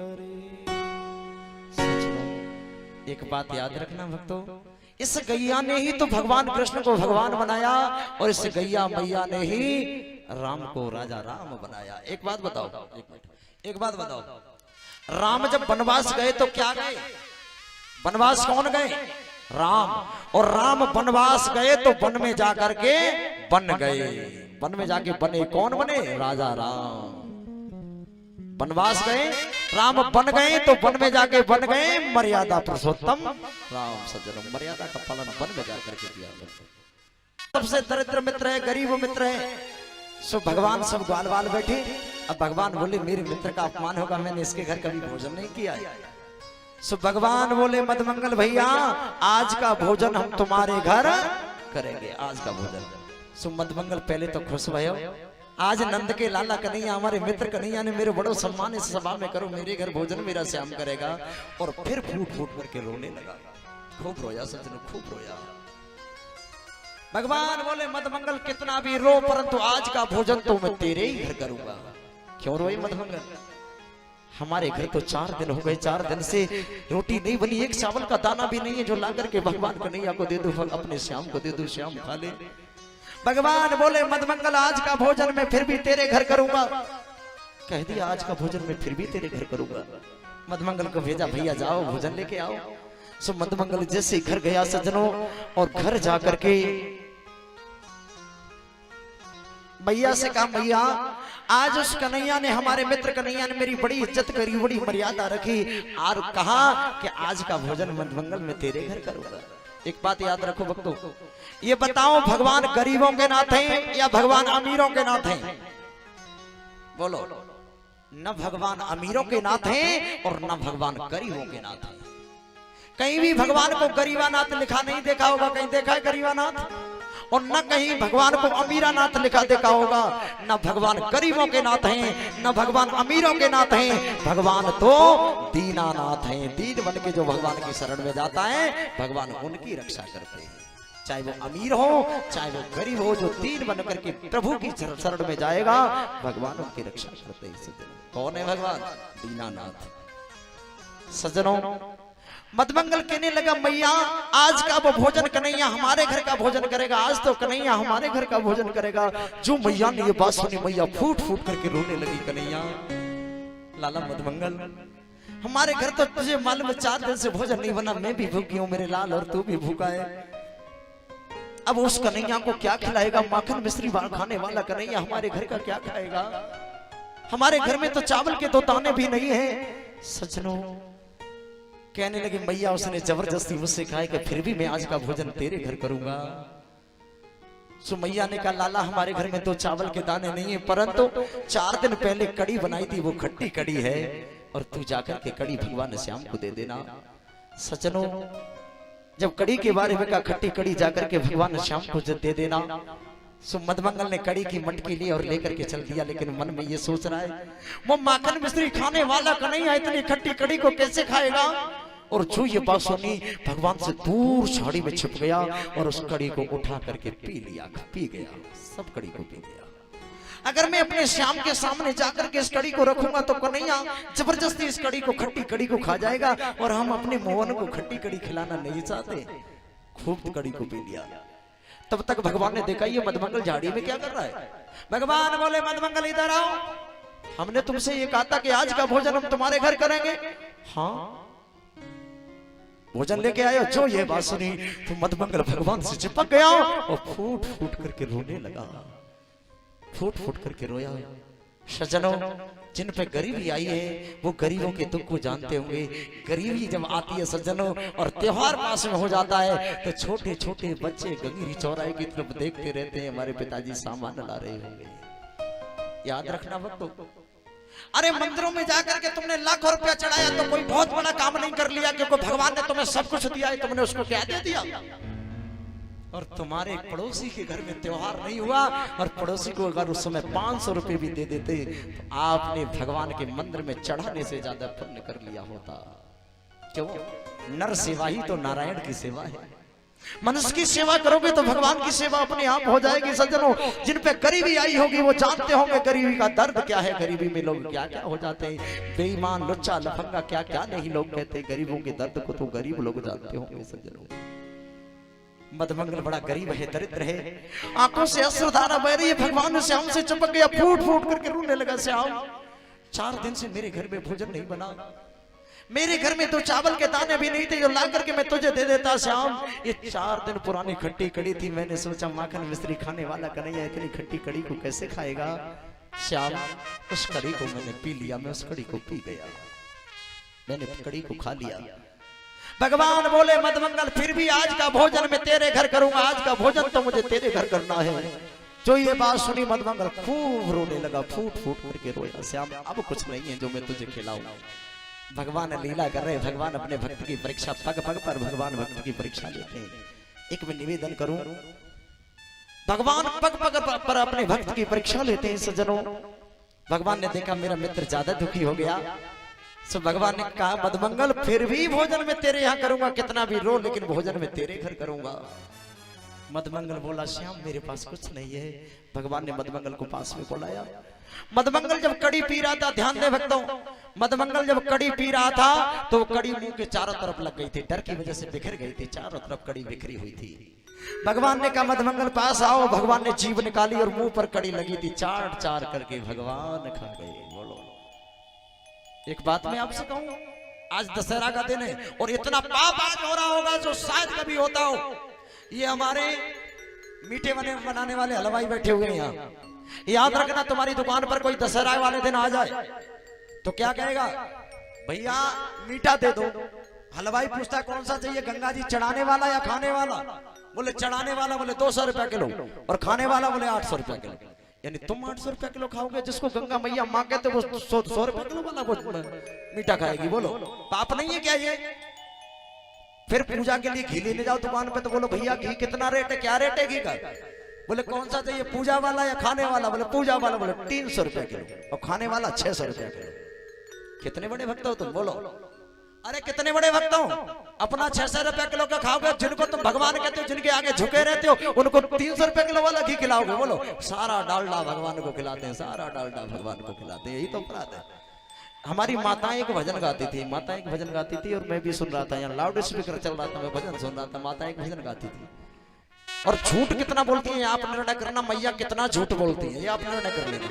करे। एक बात याद रखना भक्तों, इस गैया ने ही तो भगवान कृष्ण को भगवान बनाया और इस गैया मैया ने ही राम को राजा राम बनाया। एक बात बताओ, एक बात बताओ, राम जब वनवास गए तो क्या गए? वनवास कौन गए? राम। और राम वनवास गए तो वन में जाकर के बन गए। वन में जाके बने, कौन बने? राजा राम। वनवास गए, राम बन गए तो वन में जाके बन गए मर्यादा पुरुषोत्तम राम। सज्जनों, मर्यादा का पालन वन में जाकर के किया। सबसे दरिद्र मित्र है, गरीब मित्र है। सो भगवान सब ग्वाल बाल बैठे। अब भगवान बोले मेरे मित्र का अपमान होगा, मैंने इसके घर कभी भोजन नहीं किया है। सो भगवान बोले मदमंगल भैया आज का भोजन हम तुम्हारे घर करेंगे, आज का भोजन। सो मदमंगल पहले तो खुश भयो, आज नंद के लाला कन्हैया हमारे मित्र कन्हैया ने मेरे बड़ो सम्मान इस सभा में करो, मेरे घर भोजन मेरा श्याम करेगा। और फिर फूट फूट करके रोने लगा, खूब रोया सज्जनों, खूब रोया। भगवान बोले मदमंगल कितना भी रो परंतु आज का भोजन तो मैं तेरे ही घर करूंगा। क्यों रोए मदमंगल? हमारे घर तो 4 दिन हो गए, 4 दिन से रोटी नहीं बनी, एक चावल का दाना भी नहीं है जो ला करके भगवान कन्हैया को दे दो, अपने श्याम को दे दो, श्याम खा ले। भगवान बोले मदमंगल आज का भोजन मैं फिर भी तेरे घर करूंगा। कह दिया आज का भोजन मैं फिर भी तेरे घर करूंगा। मदमंगल को भेजा, भैया जाओ भोजन लेके आओ। सो मदमंगल जैसे घर गया सज्जनों, और घर जाकर के भैया से कहा भैया आज उस कन्हैया ने, हमारे मित्र कन्हैया ने मेरी बड़ी इज्जत करी, बड़ी मर्यादा रखी और कहा कि आज का भोजन मदमंगल मैं तेरे घर करूंगा। एक बात याद रखो भक्तों, ये बताओ भगवान गरीबों के नाथ हैं या भगवान अमीरों के नाथ हैं? बोलो। न भगवान अमीरों के नाथ हैं और न भगवान गरीबों के नाथ हैं। कहीं भी भगवान को गरीबानाथ लिखा नहीं देखा होगा, कहीं देखा है गरीबानाथ? और न कहीं भगवान को अमीरानाथ लिखा देखा होगा। न भगवान गरीबों के नाथ हैं, न भगवान अमीरों के नाथ हैं, भगवान तो दीनानाथ हैं। दीन बन के जो भगवान की शरण में जाता है भगवान उनकी रक्षा करते हैं, चाहे वो अमीर हो चाहे वो गरीब हो। जो दीन बन करके प्रभु की शरण में जाएगा भगवान उनकी रक्षा करते हैं। कौन है भगवान? दीनानाथ। सज्जनों, मदमंगल कहने लगा मैया आज का वो भोजन कन्हैया हमारे घर का भोजन करेगा, आज तो कन्हैया हमारे घर का भोजन करेगा। जो मैया ने ये बात सुनी मैया फूट फूट करके रोने लगी। कन्हैया लाला मदमंगल हमारे घर तो तुझे मालूम 4 दिन से भोजन नहीं बना, मैं भी भूखी हूँ मेरे लाल और तू भी भूखा है। अब उस कन्हैया को क्या खिलाएगा? माखन मिश्री खाने वाला कन्हैया हमारे घर का क्या खाएगा? हमारे घर में तो चावल के 2 दाने भी नहीं है। सज्जनों कहने लगे मैया उसने जबरदस्ती मुझसे कहा कि फिर भी मैं आज का भोजन तेरे घर करूंगा। सो मैया ने कहा लाला हमारे घर में तो चावल के दाने नहीं है, परंतु 4 दिन पहले कड़ी बनाई थी, वो खट्टी कड़ी है और तू जाकर के कड़ी भगवान श्याम को दे देना। सज्जनों जब कड़ी के बारे में कहा खट्टी कड़ी जाकर के भगवान श्याम को दे देना। सो मदमंगल ने कड़ी की मटकी ली और लेकर के चल दिया, लेकिन मन में ये सोच रहा है वो माखन मिश्री खाने वाला कन्हैया इतनी खट्टी कड़ी को कैसे खाएगा? और जो ये बात सुनी भगवान से दूर झाड़ी में छिप गया और उस कड़ी को उठा करके पी लिया, पी गया, सब कड़ी को पी गया। अगर मैं अपने श्याम के सामने जाकर के इस कड़ी को रखूंगा तो कन्हैया जबरदस्ती इस कड़ी को खट्टी कड़ी को खा जाएगा और हम अपने मोहन को खट्टी कड़ी खिलाना नहीं चाहते। खूब कड़ी को पी लिया। तब तक भगवान ने देखा ये मदमंगल झाड़ी में क्या कर रहा है। भगवान बोले मदमंगल इधर आओ, हमने तुमसे ये कहा था कि आज का भोजन हम तुम्हारे घर करेंगे। हाँ भोजन लेके आए। जो ये बात सुनी तो मदमंगल भगवान से चिपक गया और फूट फूट करके रोने लगा, फूट फूट करके रोया। सज्जनों जिन पे गरीबी आई है वो गरीबों के दुख को जानते होंगे। गरीबी जब आती है सज्जनों और त्योहार पास में हो जाता है तो छोटे छोटे बच्चे गंगीरी चौराहे की तरफ देखते रहते हैं, हमारे पिताजी सामान ला रहे होंगे। याद रखना बच्चों, अरे मंदिरों में जाकर के तुमने लाखों रुपया चढ़ाया तो कोई बहुत बड़ा काम नहीं कर लिया, क्योंकि भगवान ने तुम्हें सब कुछ दिया है, तुमने उसको क्या दे दिया? और तुम्हारे पड़ोसी के घर में त्योहार नहीं हुआ और पड़ोसी को अगर उस समय 500 रुपए भी दे देते तो आपने भगवान के मंदिर में चढ़ाने से ज्यादा पुण्य कर लिया होता। क्यों? नर सेवा ही तो नारायण की सेवा है। मनुष्य की सेवा करोगे तो भगवान की सेवा अपने आप हो जाएगी। सज्जनों, जिन पे गरीबी आई होगी वो जानते होंगे गरीबी का दर्द क्या है। गरीबी में लोग क्या क्या हो जाते हैं, बेईमान, लुच्चा, लफंगा, क्या क्या नहीं लोग कहते हैं। गरीबों के दर्द को तो गरीब लोग जानते होंगे। सज्जनों, मधुमंगल बड़ा गरीब है, दरिद्र है, आंखों से अश्रुधारा बह रही है। भगवान ने श्याम से चिपक गया, फूट फूट करके रोने लगा। श्याम, 4 दिन से मेरे घर में भोजन नहीं बना, मेरे घर में तो चावल के दाने भी नहीं थे जो ला करके मैं तुझे दे देता। श्याम, ये 4 दिन पुरानी खट्टी कड़ी थी, मैंने सोचा माखन मिश्री खाने वाला कन्हैया इतनी खट्टी कड़ी को कैसे खाएगा। श्याम, उस कड़ी को मैंने पी लिया, मैं उस कड़ी को पी गया, मैंने कड़ी को खा लिया। भगवान बोले, मधुमंगल फिर भी आज का भोजन मैं तेरे घर करूंगा, आज का भोजन तो मुझे तेरे घर करना है। जो ये बात सुनी मधुमंगल खूब रोने लगा, फूट फूट करके रोया। श्याम, अब कुछ नहीं है जो मैं तुझे खिलाऊं। भगवान लीला कर रहे, भगवान अपने भक्त की परीक्षा, पग पग पर भगवान भक्त की परीक्षा लेते हैं। एक मैं निवेदन करूं, भगवान पग पग पर अपने भक्त की परीक्षा लेते हैं। सज्जनों, भगवान ने देखा मेरा मित्र ज्यादा दुखी हो गया, तो भगवान ने कहा, मधुमंगल फिर भी भोजन में तेरे यहाँ करूंगा, कितना भी रो लेकिन भोजन में तेरे घर करूंगा। मधुमंगल बोला, श्याम मेरे पास कुछ नहीं है। भगवान ने मधुमंगल को पास में बुलाया। मधुमंगल जब कड़ी पी रहा था, ध्यान दे भक्तों, मधुमंगल जब कड़ी पी रहा था तो कड़ी मुंह के चारों तरफ लग गई थी, डर की वजह से बिखर गई थी, चारों तरफ कड़ी बिखरी हुई थी। भगवान ने कहा, मधुमंगल पास आओ। भगवान ने जीभ निकाली और मुंह पर कड़ी लगी थी, चाट चार करके भगवान खा गए। बोलो, एक बात मैं आपसे कहूं, आज दशहरा का दिन है और इतना पाप आज हो रहा होगा जो शायद कभी होता हो। ये हमारे मीठे बनाने वाले हलवाई बैठे हुए हैं यहाँ, याद रखना, तुम्हारी दुकान पर कोई दशहरा वाले दिन आ जाए तो क्या कहेगा, भैया मीठा दे दो। हलवाई पूछता है कौन सा चाहिए, गंगा जी चढ़ाने वाला या खाने वाला? बोले चढ़ाने वाला बोले 200 रुपया किलो और खाने वाला बोले 800 रुपया किलो। यानी तुम 800 रुपया किलो खाओगे, जिसको गंगा मैया माँ कहते वो 100 रुपया किलो वाला वो मीठा खाएगी। बोलो, पाप नहीं है क्या ये? फिर पूजा के लिए घी लेने जाओ दुकान पे तो बोलो, भैया घी कितना रेट है, क्या रेट है घी का? बोले कौन सा चाहिए, पूजा वाला या खाने वाला? बोले पूजा वाला। बोले 300 रुपया किलो और खाने वाला 600 रुपया किलो। कितने बड़े भक्त हो तुम? बोलो, अरे कितने बड़े भक्त हो, अपना 600 रुपया किलो का खाओगे, जिनको तुम भगवान कहते हो, जिनके आगे झुके रहते हो, उनको 300 रुपया किलो वाला घी खिलाओगे। बोलो, सारा डालडा भगवान को खिलाते हैं, सारा डालडा भगवान को खिलाते हैं, यही तो अपराध है। हमारी माताएं एक भजन गाती थी, माताएं एक भजन गाती थी और मैं भी सुन रहा था, यहाँ लाउड स्पीकर चल रहा था, मैं भजन सुन रहा था, माताएं एक भजन गाती थी। और झूठ कितना बोलती है आप निर्णय करना, मैया कितना झूठ बोलती है ये आप निर्णय कर लेना।